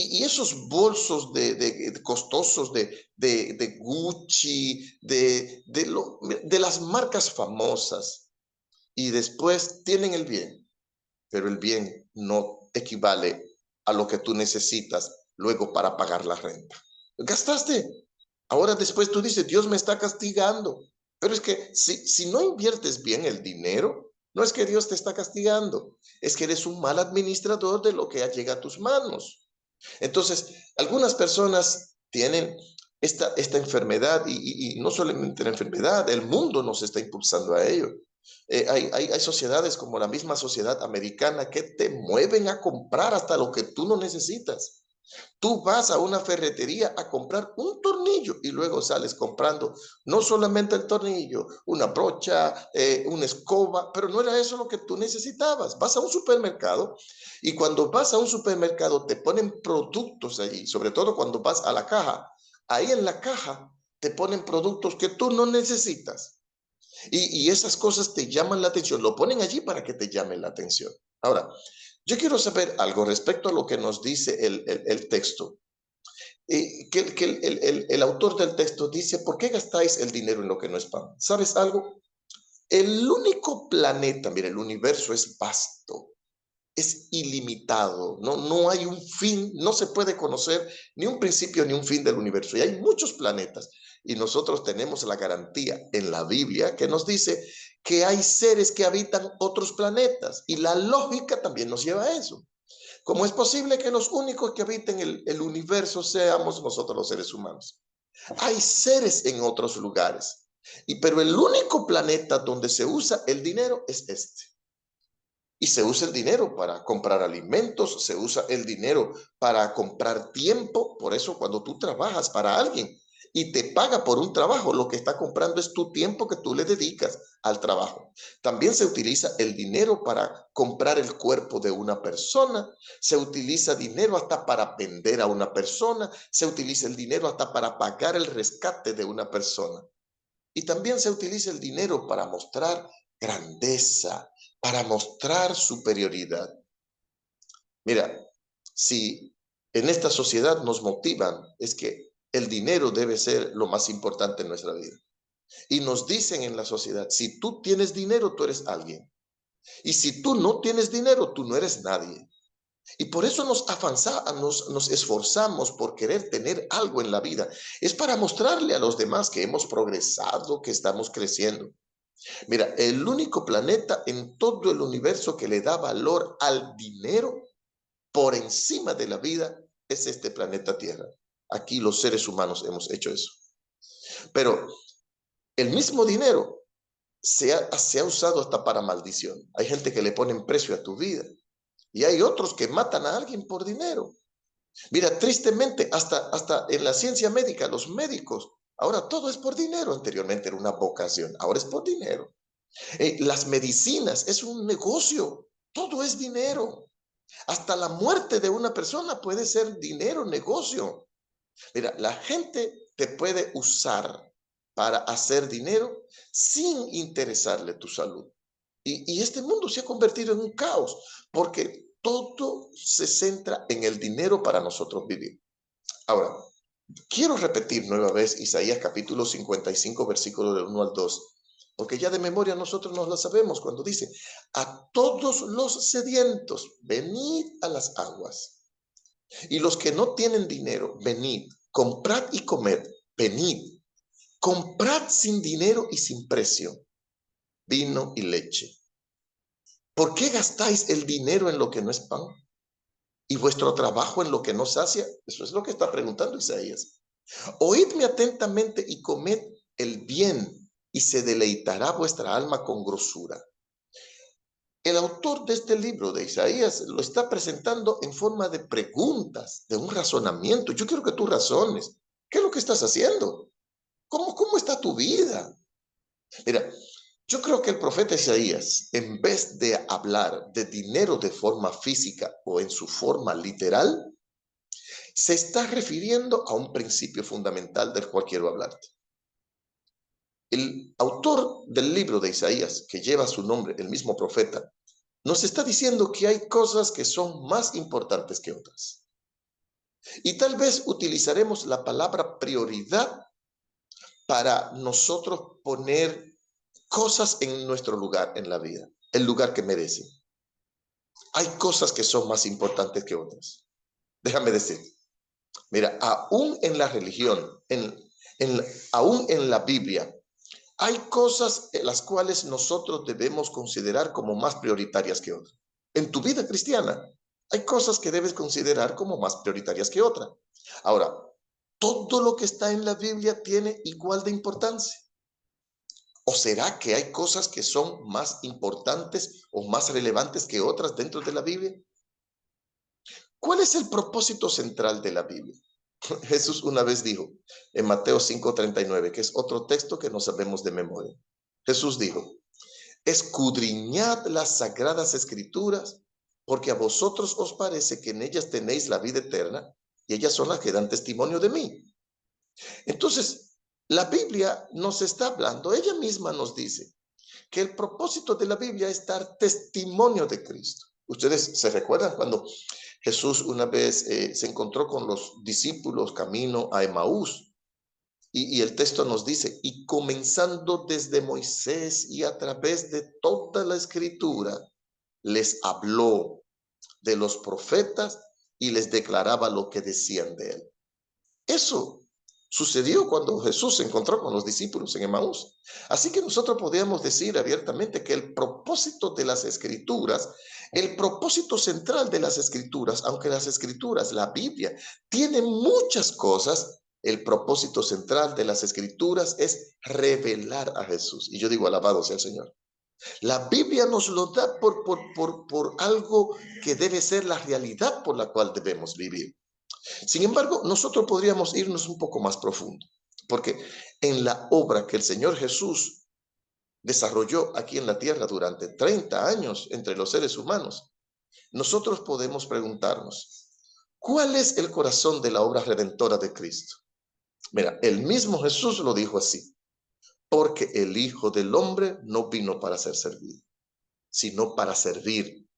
Y esos bolsos de costosos de Gucci, de las marcas famosas, y después tienen el bien, pero el bien no equivale a lo que tú necesitas luego para pagar la renta. Gastaste. Ahora después tú dices, Dios me está castigando. Pero es que si no inviertes bien el dinero, no es que Dios te está castigando, es que eres un mal administrador de lo que llega a tus manos. Entonces, algunas personas tienen esta enfermedad y no solamente la enfermedad, el mundo nos está impulsando a ello. Hay sociedades como la misma sociedad americana que te mueven a comprar hasta lo que tú no necesitas. Tú vas a una ferretería a comprar un tornillo y luego sales comprando no solamente el tornillo, una brocha, una escoba, pero no era eso lo que tú necesitabas. Vas a un supermercado y cuando vas a un supermercado te ponen productos allí, sobre todo cuando vas a la caja. Ahí en la caja te ponen productos que tú no necesitas. Y esas cosas te llaman la atención, lo ponen allí para que te llame la atención. Ahora, yo quiero saber algo respecto a lo que nos dice el texto. Que el autor del texto dice, ¿por qué gastáis el dinero en lo que no es pan? ¿Sabes algo? El único planeta, mire, el universo es vasto, es ilimitado, no hay un fin, no se puede conocer ni un principio ni un fin del universo. Y hay muchos planetas. Y nosotros tenemos la garantía en la Biblia que nos dice que hay seres que habitan otros planetas. Y la lógica también nos lleva a eso. ¿Cómo es posible que los únicos que habiten el universo seamos nosotros los seres humanos? Hay seres en otros lugares. Pero el único planeta donde se usa el dinero es este. Y se usa el dinero para comprar alimentos, se usa el dinero para comprar tiempo. Por eso cuando tú trabajas para alguien y te paga por un trabajo, lo que está comprando es tu tiempo que tú le dedicas al trabajo. También se utiliza el dinero para comprar el cuerpo de una persona, se utiliza dinero hasta para vender a una persona, se utiliza el dinero hasta para pagar el rescate de una persona. Y también se utiliza el dinero para mostrar grandeza, para mostrar superioridad. Mira, si en esta sociedad nos motivan, es que el dinero debe ser lo más importante en nuestra vida. Y nos dicen en la sociedad, si tú tienes dinero, tú eres alguien. Y si tú no tienes dinero, tú no eres nadie. Y por eso nos esforzamos por querer tener algo en la vida. Es para mostrarle a los demás que hemos progresado, que estamos creciendo. Mira, el único planeta en todo el universo que le da valor al dinero por encima de la vida es este planeta Tierra. Aquí los seres humanos hemos hecho eso. Pero el mismo dinero se ha usado hasta para maldición. Hay gente que le pone precio a tu vida y hay otros que matan a alguien por dinero. Mira, tristemente, hasta en la ciencia médica, los médicos, ahora todo es por dinero. Anteriormente era una vocación, ahora es por dinero. Las medicinas es un negocio, todo es dinero. Hasta la muerte de una persona puede ser dinero, negocio. Mira, la gente te puede usar para hacer dinero sin interesarle tu salud. Y este mundo se ha convertido en un caos porque todo se centra en el dinero para nosotros vivir. Ahora, quiero repetir nueva vez Isaías capítulo 55, versículo del 1 al 2, porque ya de memoria nosotros nos la sabemos cuando dice, a todos los sedientos, venid a las aguas. Y los que no tienen dinero, venid, comprad y comed, venid, comprad sin dinero y sin precio, vino y leche. ¿Por qué gastáis el dinero en lo que no es pan? ¿Y vuestro trabajo en lo que no sacia? Eso es lo que está preguntando Isaías. Oídme atentamente y comed el bien, y se deleitará vuestra alma con grosura. El autor de este libro de Isaías lo está presentando en forma de preguntas, de un razonamiento. Yo quiero que tú razones. ¿Qué es lo que estás haciendo? ¿Cómo está tu vida? Mira, yo creo que el profeta Isaías, en vez de hablar de dinero de forma física o en su forma literal, se está refiriendo a un principio fundamental del cual quiero hablarte. El autor del libro de Isaías, que lleva su nombre, el mismo profeta, nos está diciendo que hay cosas que son más importantes que otras. Y tal vez utilizaremos la palabra prioridad para nosotros poner cosas en nuestro lugar en la vida, el lugar que merecen. Hay cosas que son más importantes que otras. Déjame decir, mira, aún en la religión, aún en la Biblia, hay cosas en las cuales nosotros debemos considerar como más prioritarias que otras. En tu vida cristiana, hay cosas que debes considerar como más prioritarias que otras. Ahora, ¿todo lo que está en la Biblia tiene igual de importancia? ¿O será que hay cosas que son más importantes o más relevantes que otras dentro de la Biblia? ¿Cuál es el propósito central de la Biblia? Jesús una vez dijo en Mateo 5:39, que es otro texto que no sabemos de memoria. Jesús dijo, escudriñad las sagradas escrituras, porque a vosotros os parece que en ellas tenéis la vida eterna, y ellas son las que dan testimonio de mí. Entonces, la Biblia nos está hablando, ella misma nos dice que el propósito de la Biblia es dar testimonio de Cristo. Ustedes se recuerdan cuando Jesús una vez se encontró con los discípulos camino a Emaús, y el texto nos dice, y comenzando desde Moisés y a través de toda la escritura, les habló de los profetas y les declaraba lo que decían de él. Eso sucedió cuando Jesús se encontró con los discípulos en Emaús. Así que nosotros podríamos decir abiertamente que el propósito de las escrituras, el propósito central de las escrituras, aunque las escrituras, la Biblia, tiene muchas cosas, el propósito central de las escrituras es revelar a Jesús. Y yo digo, alabado sea el Señor. La Biblia nos lo da por algo que debe ser la realidad por la cual debemos vivir. Sin embargo, nosotros podríamos irnos un poco más profundo, porque en la obra que el Señor Jesús desarrolló aquí en la tierra durante 30 años entre los seres humanos, nosotros podemos preguntarnos, ¿cuál es el corazón de la obra redentora de Cristo? Mira, el mismo Jesús lo dijo así, porque el Hijo del Hombre no vino para ser servido, sino para servir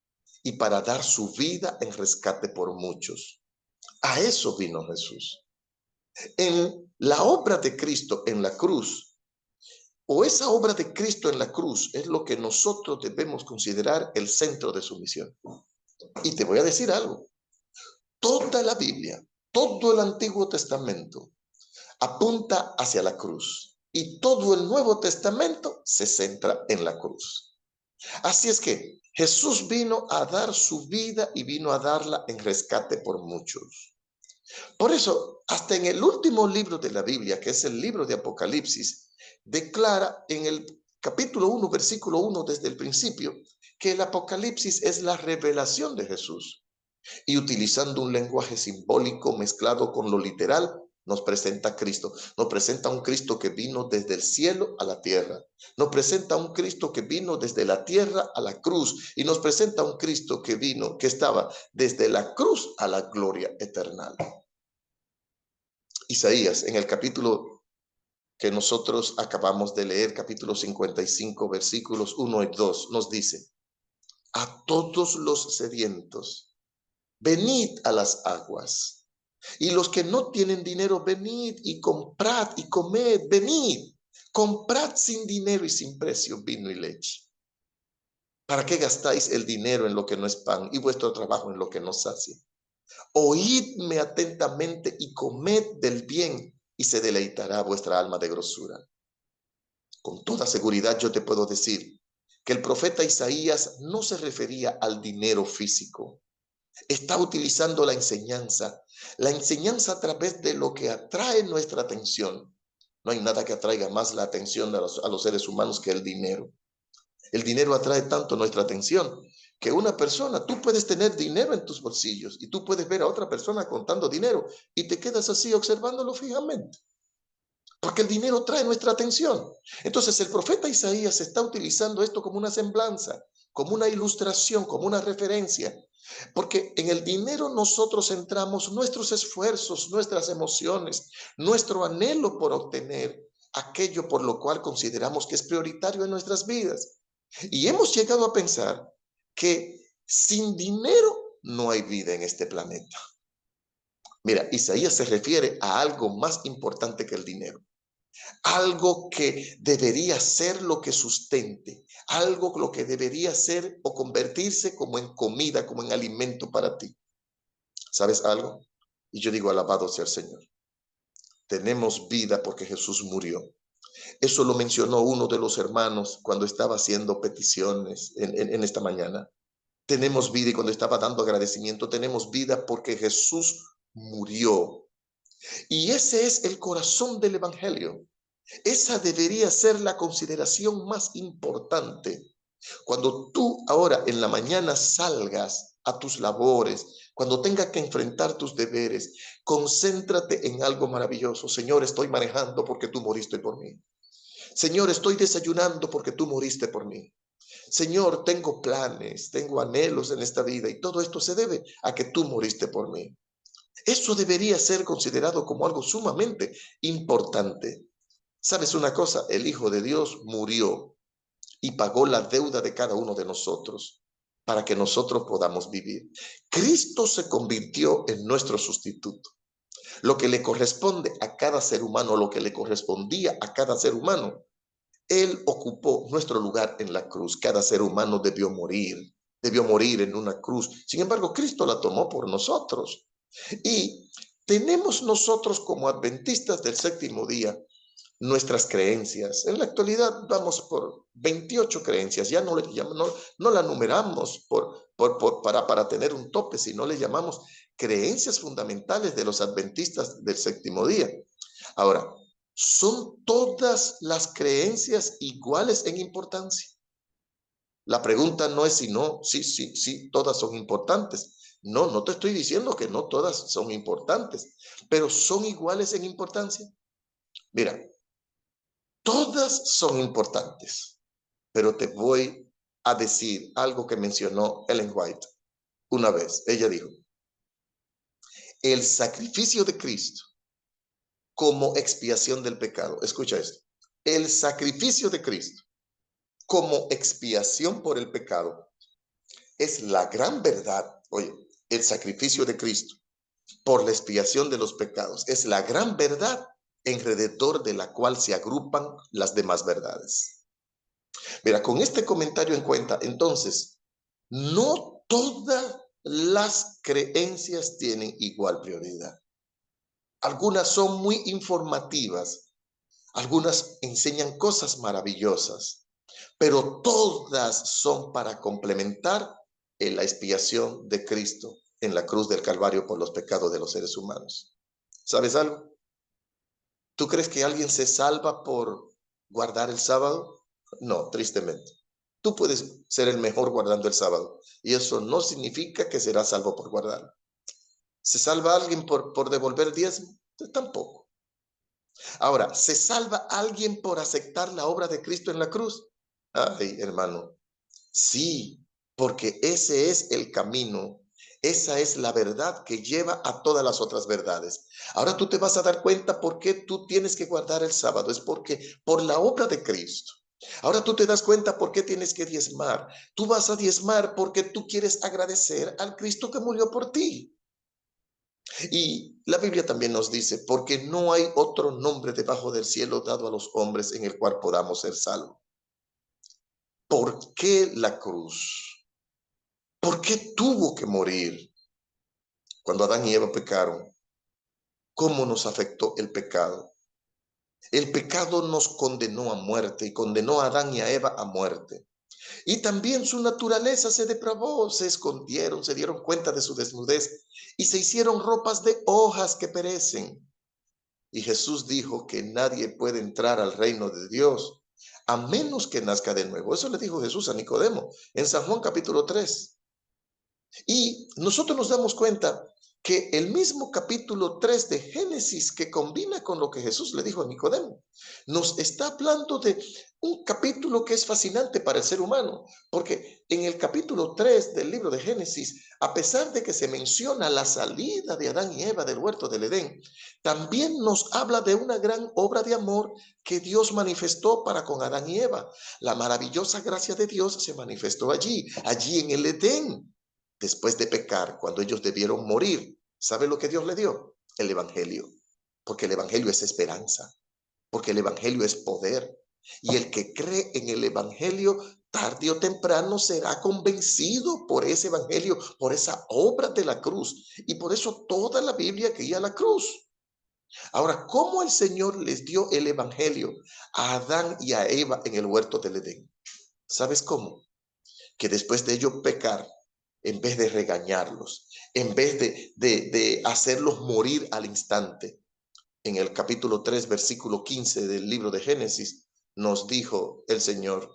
y para dar su vida en rescate por muchos. A eso vino Jesús. En la obra de Cristo en la cruz, o esa obra de Cristo en la cruz, es lo que nosotros debemos considerar el centro de su misión. Y te voy a decir algo, toda la Biblia, todo el Antiguo Testamento apunta hacia la cruz y todo el Nuevo Testamento se centra en la cruz. Así es que Jesús vino a dar su vida y vino a darla en rescate por muchos. Por eso, hasta en el último libro de la Biblia, que es el libro de Apocalipsis, declara en el capítulo 1, versículo 1 desde el principio, que el Apocalipsis es la revelación de Jesús. Y utilizando un lenguaje simbólico mezclado con lo literal, nos presenta a Cristo. Nos presenta a un Cristo que vino desde el cielo a la tierra. Nos presenta a un Cristo que vino desde la tierra a la cruz. Y nos presenta a un Cristo que vino, que estaba desde la cruz a la gloria eterna. Isaías, en el capítulo que nosotros acabamos de leer, capítulo 55, versículos 1 y 2, nos dice, a todos los sedientos, venid a las aguas, y los que no tienen dinero, venid y comprad y comed, venid, comprad sin dinero y sin precio vino y leche. ¿Para qué gastáis el dinero en lo que no es pan y vuestro trabajo en lo que no sacia? Oídme atentamente y comed del bien, y se deleitará vuestra alma de grosura. Con toda seguridad yo te puedo decir que el profeta Isaías no se refería al dinero físico. Está utilizando la enseñanza a través de lo que atrae nuestra atención. No hay nada que atraiga más la atención a los seres humanos que el dinero. El dinero atrae tanto nuestra atención que una persona, tú puedes tener dinero en tus bolsillos y tú puedes ver a otra persona contando dinero y te quedas así observándolo fijamente. Porque el dinero trae nuestra atención. Entonces el profeta Isaías está utilizando esto como una semblanza, como una ilustración, como una referencia. Porque en el dinero nosotros centramos nuestros esfuerzos, nuestras emociones, nuestro anhelo por obtener aquello por lo cual consideramos que es prioritario en nuestras vidas. Y hemos llegado a pensar que sin dinero no hay vida en este planeta. Mira, Isaías se refiere a algo más importante que el dinero. Algo que debería ser lo que sustente, algo lo que debería ser o convertirse como en comida, como en alimento para ti. ¿Sabes algo? Y yo digo, alabado sea el Señor. Tenemos vida porque Jesús murió. Eso lo mencionó uno de los hermanos cuando estaba haciendo peticiones en esta mañana. Tenemos vida y cuando estaba dando agradecimiento, tenemos vida porque Jesús murió. Y ese es el corazón del Evangelio. Esa debería ser la consideración más importante. Cuando tú ahora en la mañana salgas a tus labores, cuando tengas que enfrentar tus deberes, concéntrate en algo maravilloso. Señor, estoy manejando porque tú moriste por mí. Señor, estoy desayunando porque tú moriste por mí. Señor, tengo planes, tengo anhelos en esta vida y todo esto se debe a que tú moriste por mí. Eso debería ser considerado como algo sumamente importante. ¿Sabes una cosa? El Hijo de Dios murió y pagó la deuda de cada uno de nosotros para que nosotros podamos vivir. Cristo se convirtió en nuestro sustituto. Lo que le corresponde a cada ser humano, lo que le correspondía a cada ser humano, Él ocupó nuestro lugar en la cruz. Cada ser humano debió morir en una cruz. Sin embargo, Cristo la tomó por nosotros. Y tenemos nosotros como adventistas del séptimo día nuestras creencias. En la actualidad vamos por 28 creencias, ya no la numeramos para tener un tope, sino le llamamos creencias fundamentales de los adventistas del séptimo día. Ahora, ¿son todas las creencias iguales en importancia? La pregunta no es si no, sí, todas son importantes. No, no te estoy diciendo que no todas son importantes, pero ¿son iguales en importancia? Mira, todas son importantes, pero te voy a decir algo que mencionó Ellen White una vez. Ella dijo, el sacrificio de Cristo como expiación del pecado. Escucha esto. El sacrificio de Cristo como expiación por el pecado es la gran verdad. Oye, el sacrificio de Cristo por la expiación de los pecados es la gran verdad alrededor de la cual se agrupan las demás verdades. Mira, con este comentario en cuenta, entonces, no todas las creencias tienen igual prioridad. Algunas son muy informativas, algunas enseñan cosas maravillosas, pero todas son para complementar en la expiación de Cristo en la cruz del Calvario por los pecados de los seres humanos. ¿Sabes algo? ¿Tú crees que alguien se salva por guardar el sábado? No, tristemente. Tú puedes ser el mejor guardando el sábado y eso no significa que serás salvo por guardarlo. ¿Se salva alguien por devolver diezmo? Tampoco. Ahora, ¿se salva alguien por aceptar la obra de Cristo en la cruz? Ay, hermano, sí, porque ese es el camino, esa es la verdad que lleva a todas las otras verdades. Ahora tú te vas a dar cuenta por qué tú tienes que guardar el sábado, es porque por la obra de Cristo. Ahora tú te das cuenta por qué tienes que diezmar. Tú vas a diezmar porque tú quieres agradecer al Cristo que murió por ti. Y la Biblia también nos dice, porque no hay otro nombre debajo del cielo dado a los hombres en el cual podamos ser salvos. ¿Por qué la cruz? ¿Por qué tuvo que morir? Cuando Adán y Eva pecaron, ¿cómo nos afectó el pecado? El pecado nos condenó a muerte y condenó a Adán y a Eva a muerte. Y también su naturaleza se depravó, se escondieron, se dieron cuenta de su desnudez y se hicieron ropas de hojas que perecen. Y Jesús dijo que nadie puede entrar al reino de Dios a menos que nazca de nuevo. Eso le dijo Jesús a Nicodemo en San Juan capítulo 3. Y nosotros nos damos cuenta que el mismo capítulo 3 de Génesis, que combina con lo que Jesús le dijo a Nicodemo, nos está hablando de un capítulo que es fascinante para el ser humano, porque en el capítulo 3 del libro de Génesis, a pesar de que se menciona la salida de Adán y Eva del huerto del Edén, también nos habla de una gran obra de amor que Dios manifestó para con Adán y Eva. La maravillosa gracia de Dios se manifestó allí en el Edén. Después de pecar, cuando ellos debieron morir, ¿sabe lo que Dios le dio? el evangelio, porque el evangelio es esperanza, porque el evangelio es poder. Y el que cree en el evangelio, tarde o temprano será convencido por ese evangelio, por esa obra de la cruz. Y por eso toda la Biblia guía a la cruz. Ahora, ¿cómo el Señor les dio el evangelio a Adán y a Eva en el huerto del Edén? ¿Sabes cómo? Que después de ellos pecar, en vez de regañarlos, en vez de hacerlos morir al instante, en el capítulo 3, versículo 15 del libro de Génesis, nos dijo el Señor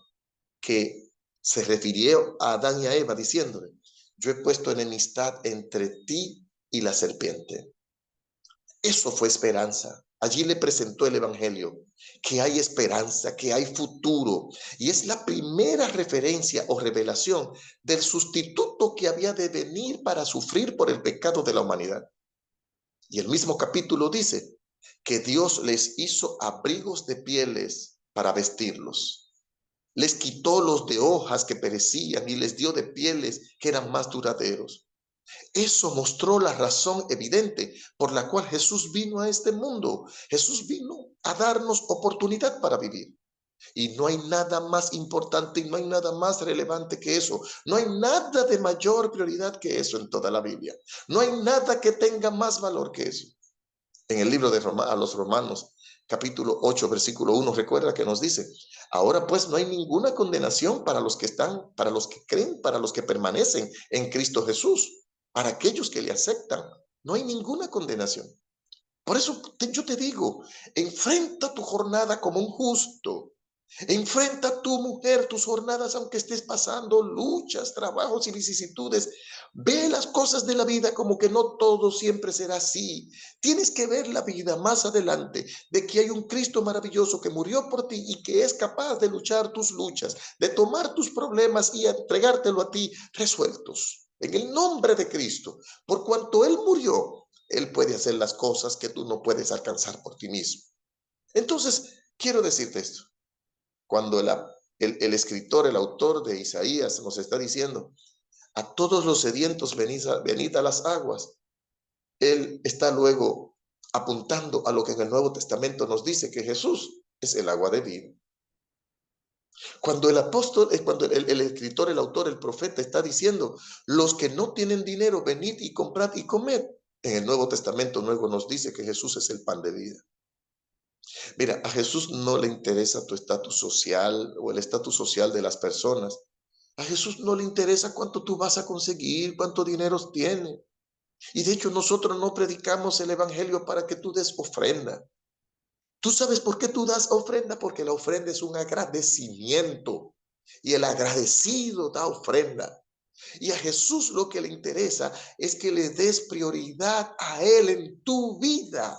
que se refirió a Adán y a Eva diciéndole, yo he puesto enemistad entre ti y la serpiente. Eso fue esperanza. Allí le presentó el evangelio, que hay esperanza, que hay futuro. Y es la primera referencia o revelación del sustituto que había de venir para sufrir por el pecado de la humanidad. Y el mismo capítulo dice que Dios les hizo abrigos de pieles para vestirlos. Les quitó los de hojas que perecían y les dio de pieles que eran más duraderos. Eso mostró la razón evidente por la cual Jesús vino a este mundo. Jesús vino a darnos oportunidad para vivir. Y no hay nada más importante y no hay nada más relevante que eso. No hay nada de mayor prioridad que eso en toda la Biblia. No hay nada que tenga más valor que eso. En el libro de a los Romanos, capítulo 8, versículo 1, recuerda que nos dice, ahora pues no hay ninguna condenación para los que están, para los que creen, para los que permanecen en Cristo Jesús, para aquellos que le aceptan. No hay ninguna condenación. Por eso yo te digo, enfrenta tu jornada como un justo. Enfrenta a tu mujer tus jornadas aunque estés pasando luchas, trabajos y vicisitudes. Ve las cosas de la vida como que no todo siempre será así. Tienes que ver la vida más adelante de que hay un Cristo maravilloso que murió por ti y que es capaz de luchar tus luchas, de tomar tus problemas y entregártelo a ti resueltos. En el nombre de Cristo, por cuanto Él murió, Él puede hacer las cosas que tú no puedes alcanzar por ti mismo. Entonces, quiero decirte esto. Cuando el escritor, el autor de Isaías nos está diciendo, a todos los sedientos venid a las aguas, él está luego apuntando a lo que en el Nuevo Testamento nos dice, que Jesús es el agua de vida. Cuando el apóstol, cuando el escritor, el autor, el profeta está diciendo, los que no tienen dinero, venid y comprad y comed. En el Nuevo Testamento luego nos dice que Jesús es el pan de vida. Mira, a Jesús no le interesa tu estatus social o el estatus social de las personas. A Jesús no le interesa cuánto tú vas a conseguir, cuánto dinero tienes. Y de hecho nosotros no predicamos el evangelio para que tú des ofrenda. ¿Tú sabes por qué tú das ofrenda? Porque la ofrenda es un agradecimiento. Y el agradecido da ofrenda. Y a Jesús lo que le interesa es que le des prioridad a Él en tu vida,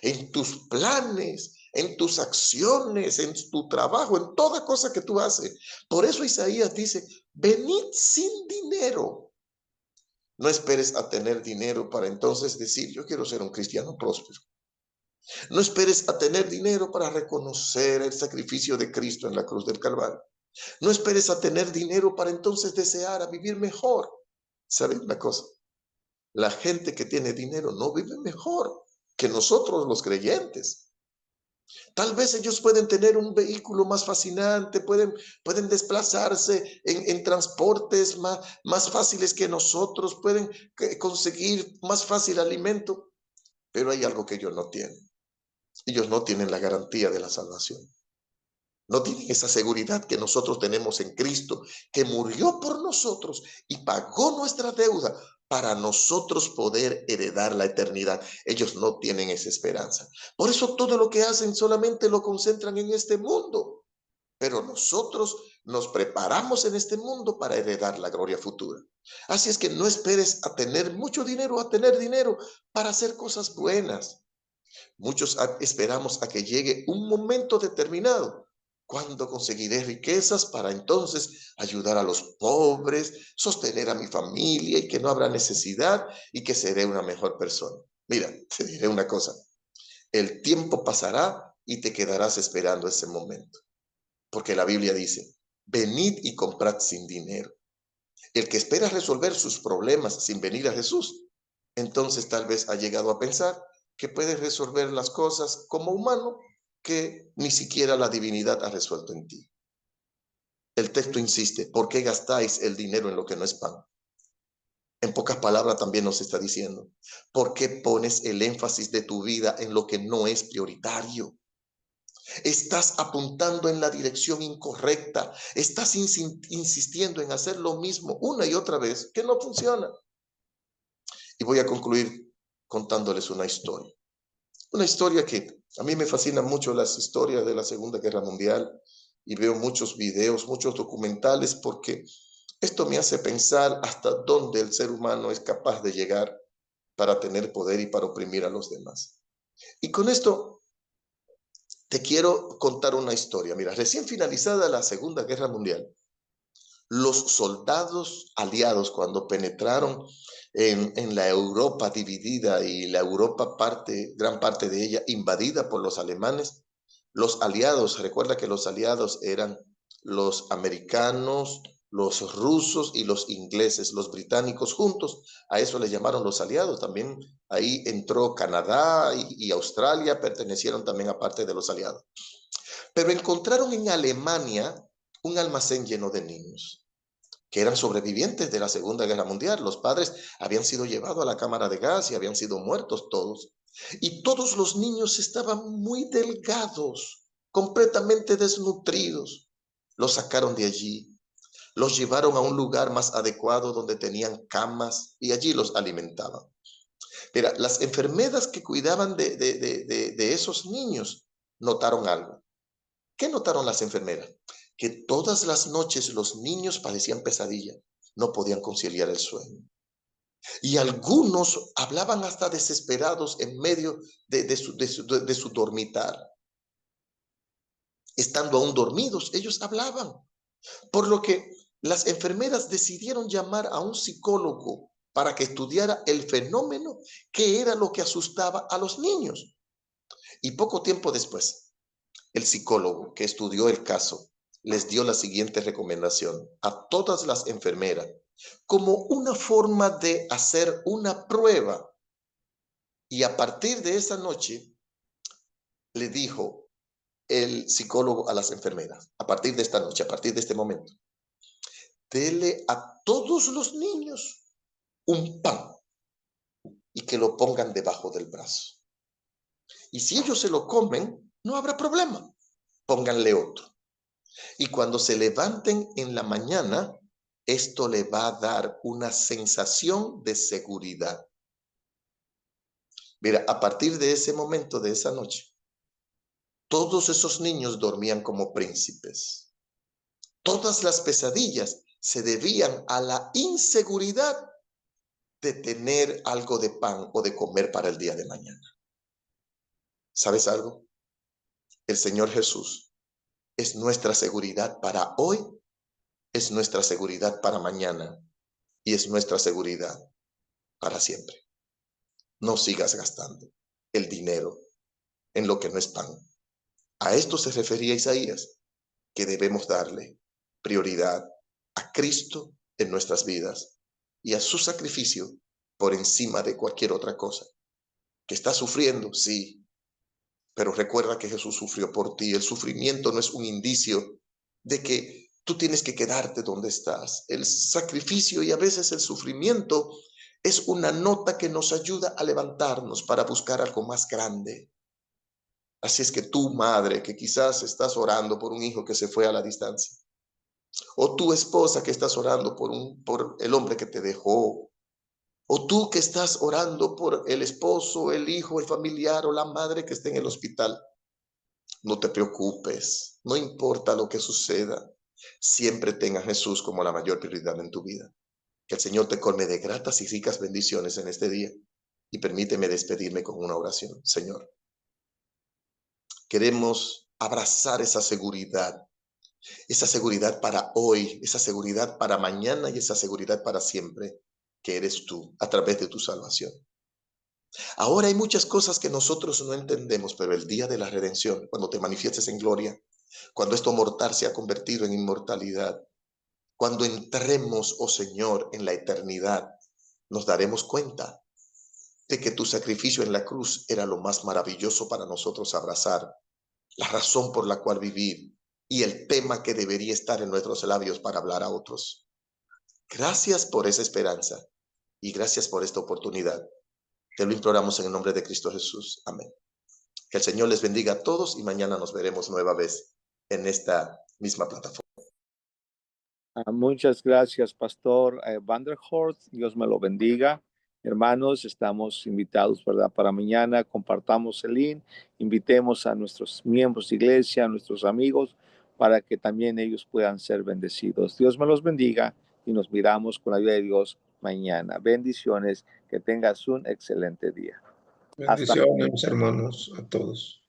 en tus planes, en tus acciones, en tu trabajo, en toda cosa que tú haces. Por eso Isaías dice, venid sin dinero. No esperes a tener dinero para entonces decir, yo quiero ser un cristiano próspero. No esperes a tener dinero para reconocer el sacrificio de Cristo en la cruz del Calvario. No esperes a tener dinero para entonces desear a vivir mejor. ¿Sabes una cosa? La gente que tiene dinero no vive mejor que nosotros los creyentes. Tal vez ellos pueden tener un vehículo más fascinante, pueden desplazarse en transportes más fáciles que nosotros, pueden conseguir más fácil alimento, pero hay algo que ellos no tienen. Ellos no tienen la garantía de la salvación. No tienen esa seguridad que nosotros tenemos en Cristo, que murió por nosotros y pagó nuestra deuda para nosotros poder heredar la eternidad. Ellos no tienen esa esperanza. Por eso todo lo que hacen solamente lo concentran en este mundo. Pero nosotros nos preparamos en este mundo para heredar la gloria futura. Así es que no esperes a tener mucho dinero, a tener dinero para hacer cosas buenas. Muchos esperamos a que llegue un momento determinado cuando conseguiré riquezas para entonces ayudar a los pobres, sostener a mi familia y que no habrá necesidad y que seré una mejor persona. Mira, te diré una cosa, el tiempo pasará y te quedarás esperando ese momento, porque la Biblia dice, venid y comprad sin dinero. El que espera resolver sus problemas sin venir a Jesús, entonces tal vez ha llegado a pensar que puedes resolver las cosas como humano que ni siquiera la divinidad ha resuelto en ti. El texto insiste, ¿por qué gastáis el dinero en lo que no es pan? En pocas palabras también nos está diciendo, ¿por qué pones el énfasis de tu vida en lo que no es prioritario? Estás apuntando en la dirección incorrecta, estás insistiendo en hacer lo mismo una y otra vez que no funciona. Y voy a concluir contándoles una historia que a mí me fascinan mucho las historias de la Segunda Guerra Mundial y veo muchos videos, muchos documentales porque esto me hace pensar hasta dónde el ser humano es capaz de llegar para tener poder y para oprimir a los demás. Y con esto te quiero contar una historia. Mira, recién finalizada la Segunda Guerra Mundial, los soldados aliados cuando penetraron en la Europa dividida y la Europa gran parte de ella invadida por los alemanes, los aliados, recuerda que los aliados eran los americanos, los rusos y los ingleses, los británicos juntos, a eso le llamaron los aliados. También ahí entró Canadá y Australia, pertenecieron también a parte de los aliados. Pero encontraron en Alemania un almacén lleno de niños que eran sobrevivientes de la Segunda Guerra Mundial. Los padres habían sido llevados a la cámara de gas y habían sido muertos todos. Y todos los niños estaban muy delgados, completamente desnutridos. Los sacaron de allí, los llevaron a un lugar más adecuado donde tenían camas y allí los alimentaban. Mira, las enfermeras que cuidaban de esos niños notaron algo. ¿Qué notaron las enfermeras? Que todas las noches los niños padecían pesadilla, no podían conciliar el sueño. Y algunos hablaban hasta desesperados en medio de su dormitar. Estando aún dormidos, ellos hablaban. Por lo que las enfermeras decidieron llamar a un psicólogo para que estudiara el fenómeno que era lo que asustaba a los niños. Y poco tiempo después, el psicólogo que estudió el caso les dio la siguiente recomendación a todas las enfermeras como una forma de hacer una prueba. Y a partir de esa noche, le dijo el psicólogo a las enfermeras, a partir de esta noche, a partir de este momento, dele a todos los niños un pan y que lo pongan debajo del brazo. Y si ellos se lo comen, no habrá problema. Pónganle otro. Y cuando se levanten en la mañana, esto le va a dar una sensación de seguridad. Mira, a partir de ese momento, de esa noche, todos esos niños dormían como príncipes. Todas las pesadillas se debían a la inseguridad de tener algo de pan o de comer para el día de mañana. ¿Sabes algo? El Señor Jesús es nuestra seguridad para hoy, es nuestra seguridad para mañana y es nuestra seguridad para siempre. No sigas gastando el dinero en lo que no es pan. A esto se refería Isaías, que debemos darle prioridad a Cristo en nuestras vidas y a su sacrificio por encima de cualquier otra cosa. ¿Que está sufriendo? Sí, pero recuerda que Jesús sufrió por ti. El sufrimiento no es un indicio de que tú tienes que quedarte donde estás. El sacrificio y a veces el sufrimiento es una nota que nos ayuda a levantarnos para buscar algo más grande. Así es que tú, madre, que quizás estás orando por un hijo que se fue a la distancia, o tu esposa que estás orando por el hombre que te dejó, o tú que estás orando por el esposo, el hijo, el familiar o la madre que esté en el hospital, no te preocupes, no importa lo que suceda, siempre tenga a Jesús como la mayor prioridad en tu vida. Que el Señor te colme de gratas y ricas bendiciones en este día. Y permíteme despedirme con una oración. Señor, queremos abrazar esa seguridad para hoy, esa seguridad para mañana y esa seguridad para siempre, que eres tú a través de tu salvación. Ahora hay muchas cosas que nosotros no entendemos, pero el día de la redención, cuando te manifiestes en gloria, cuando esto mortal se ha convertido en inmortalidad, cuando entremos, oh Señor, en la eternidad, nos daremos cuenta de que tu sacrificio en la cruz era lo más maravilloso para nosotros abrazar, la razón por la cual vivir y el tema que debería estar en nuestros labios para hablar a otros. Gracias por esa esperanza y gracias por esta oportunidad. Te lo imploramos en el nombre de Cristo Jesús. Amén. Que el Señor les bendiga a todos y mañana nos veremos nueva vez en esta misma plataforma. Muchas gracias, Pastor Vanderhorst. Dios me lo bendiga. Hermanos, estamos invitados, ¿verdad? Para mañana compartamos el link, invitemos a nuestros miembros de iglesia, a nuestros amigos, para que también ellos puedan ser bendecidos. Dios me los bendiga y nos miramos con la ayuda de Dios mañana. Bendiciones, que tengas un excelente día. Bendiciones, hermanos, a todos.